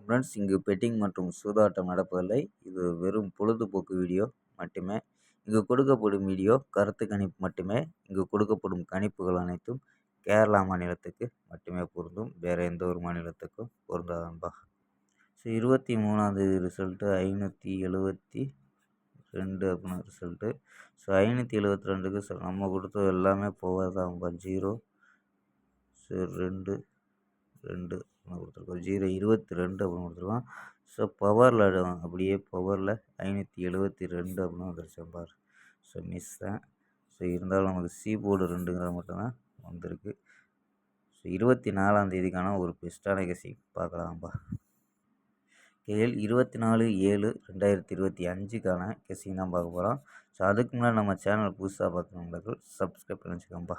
Friends, இங்கு bedding மற்றும் சூதாட்டம் நடப்பதில்லை. இது வெறும் பொழுதுபோக்கு வீடியோ மட்டுமே. இங்கு கொடுக்கப்படும் வீடியோ கருத்து கணிப்பு மட்டுமே. இங்கு கொடுக்கப்படும் கணிப்புகள் அனைத்தும் கேரளா மாநிலத்துக்கு மட்டுமே பொருந்தும். வேறு எந்த ஒரு மாநிலத்துக்கும் பொருந்தாது நண்பா. ஸோ 23ஆந்தேதி ரிசல்ட்டு 572 அப்படின்னு ரிசல்ட்டு. ஸோ 572க்கு நம்ம கொடுத்தது எல்லாமே போகாதான் 0 2 2 கொடுத்துருக்கோம். 0 22 அப்படின்னு கொடுத்துருக்கோம். ஸோ பவரில் அப்படியே பவரில் 572 அப்படின்னு வந்துருச்சு பாரு. ஸோ மிஸ் தான். ஸோ இருந்தாலும் நமக்கு சி போர்டு 2ங்கிறது மட்டும்தான் வந்திருக்கு. ஸோ 24ஆந்தேதிக்கான ஒரு பெஸ்ட்டான கெஸிங் பார்க்கலாம்ப்பா. கேஎல் 24/7/2025க்கான கெஸிங் தான் பார்க்க போகிறோம். ஸோ அதுக்கு முன்னாடி நம்ம சேனல் புதுசாக பார்க்குற நண்பர்கள் சப்ஸ்கிரைப் பண்ணி வச்சுக்கோங்கப்பா.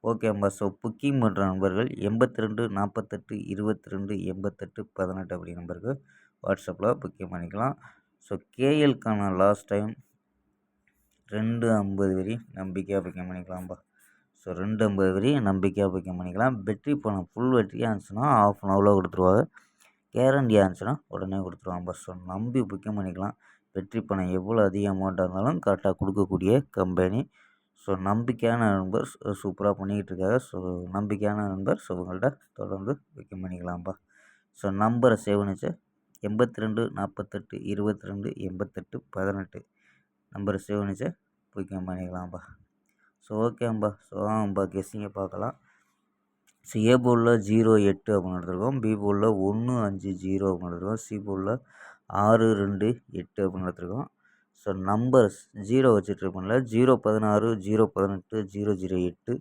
ஓகேம்பா. ஸோ புக்கிங் பண்ணுற நண்பர்கள் 82 48 22 88 18 அப்படி நம்பருக்கு வாட்ஸ்அப்பில் புக்கிங் பண்ணிக்கலாம். ஸோ கேஎல்க்கான லாஸ்ட் டைம் 250 வரி நம்பிக்கையாக புக்கிங் பண்ணிக்கலாம்ப்பா. ஸோ 250 வரி நம்பிக்கையாக புக்கிங் பண்ணிக்கலாம். வெற்றி பணம் ஃபுல் வெற்றியாக இருந்துச்சுன்னா ½ அன் ஹவரில் கொடுத்துருவாங்க. கேரண்டியாக இருந்துச்சுன்னா உடனே கொடுத்துருவாங்கப்பா. ஸோ நம்பி புக்கிங் பண்ணிக்கலாம். வெற்றி பணம் எவ்வளோ அதிக அமௌண்ட்டாக இருந்தாலும் கரெக்டாக கொடுக்கக்கூடிய கம்பெனி. ஸோ நம்பிக்கையான நண்பர் சூப்பராக பண்ணிக்கிட்டு இருக்காங்க. ஸோ நம்பிக்கையான நண்பர் ஸோ உங்கள்கிட்ட தொடர்ந்து புக்கிங் பண்ணிக்கலாம்ப்பா. ஸோ நம்பரை சேவ் பண்ணிச்சு 82 48 22 88 18 நம்பரை சேவ் பண்ணிச்சு புக்கிங் பண்ணிக்கலாம்ப்பா. ஸோ ஓகேம்பா. ஸோ வாங்கப்பா கெஸ்ஸிங்கை பார்க்கலாம். ஸோ ஏ போர்டில் 0-8 அப்படின்னு எடுத்துருக்கோம். பி போர்டில் 1-5-0 அப்படின்னு எடுத்துருக்கோம். சி போர்டில் 6-2-8 அப்படின்னு எடுத்துருக்கோம். ஸோ நம்பர்ஸ் 0 வச்சு ட்ரை பண்ணல. 0-16 0-18 0-08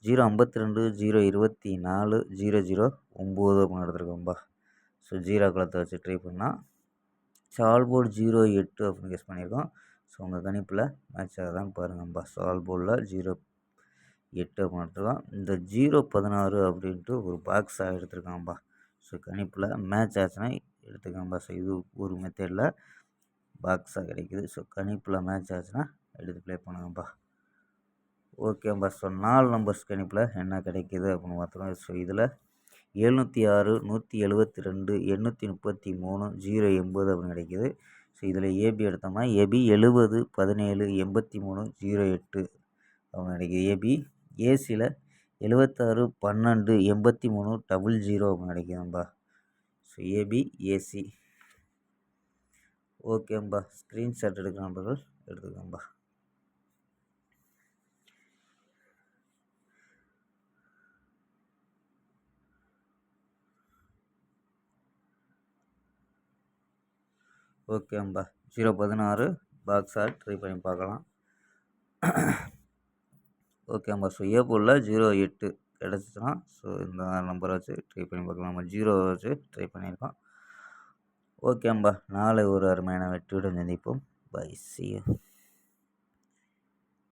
0-52 0-24 0-0-9 அப்படின்னு எடுத்துருக்கோம்பா. ஸோ 0 குளத்தை வச்சு ட்ரை பண்ணால் சால் போர்டு 0-8 அப்படின்னு கெஸ் பண்ணியிருக்கோம். ஸோ உங்கள் கணிப்பில் மேட்ச் ஆகுதான்னு பாருங்கப்பா. சால் போர்டில் 0-8 அப்படின்னு எடுத்துருக்கோம். இந்த 0-16 அப்படின்ட்டு ஒரு பாக்ஸாக எடுத்துருக்காங்கப்பா. ஸோ கணிப்பில் மேட்ச் ஆச்சுன்னா எடுத்துக்கோங்கப்பா. ஸோ இது ஒரு மெத்தடில் பாக்ஸாக கிடைக்குது. ஸோ கணிப்பில் மேட்ச் ஆச்சுன்னா எடுத்து ப்ளே பண்ணுங்கப்பா. ஓகேப்பா. ஸோ 4 நம்பர்ஸ் கணிப்பில் என்ன கிடைக்கிது அப்படின்னு பார்த்துருவோம். ஸோ இதில் 706 172 833 080 அப்படின்னு கிடைக்கிது. ஸோ இதில் ஏபி எடுத்தோம்னா ஏபி 70 17 83 08 அப்படின்னு கிடைக்கிது ஏபி. ஏசியில் 76 12 83 00 அப்படின்னு கிடைக்குதும்பா. So AB AC. ஓகேம்பா. ஸ்க்ரீன்ஷாட் எடுக்கிற நம்பர்கள் எடுத்துக்கோம்பா. ஓகேம்பா. 0-16 பாக்ஸாக ட்ரை பண்ணி பார்க்கலாம். ஓகேம்பா. ஸோ ஏ போர்டில் 0-8 கிடச்சிச்சுன்னா ஸோ இந்த நம்பரை வச்சு ட்ரை பண்ணி பார்க்கலாம். நம்ம 0 வச்சு ட்ரை பண்ணியிருக்கோம். ஓகேம்பா. நாளை ஒரு அருமையான வெற்றியுடன் சந்திப்போம். பை. See you.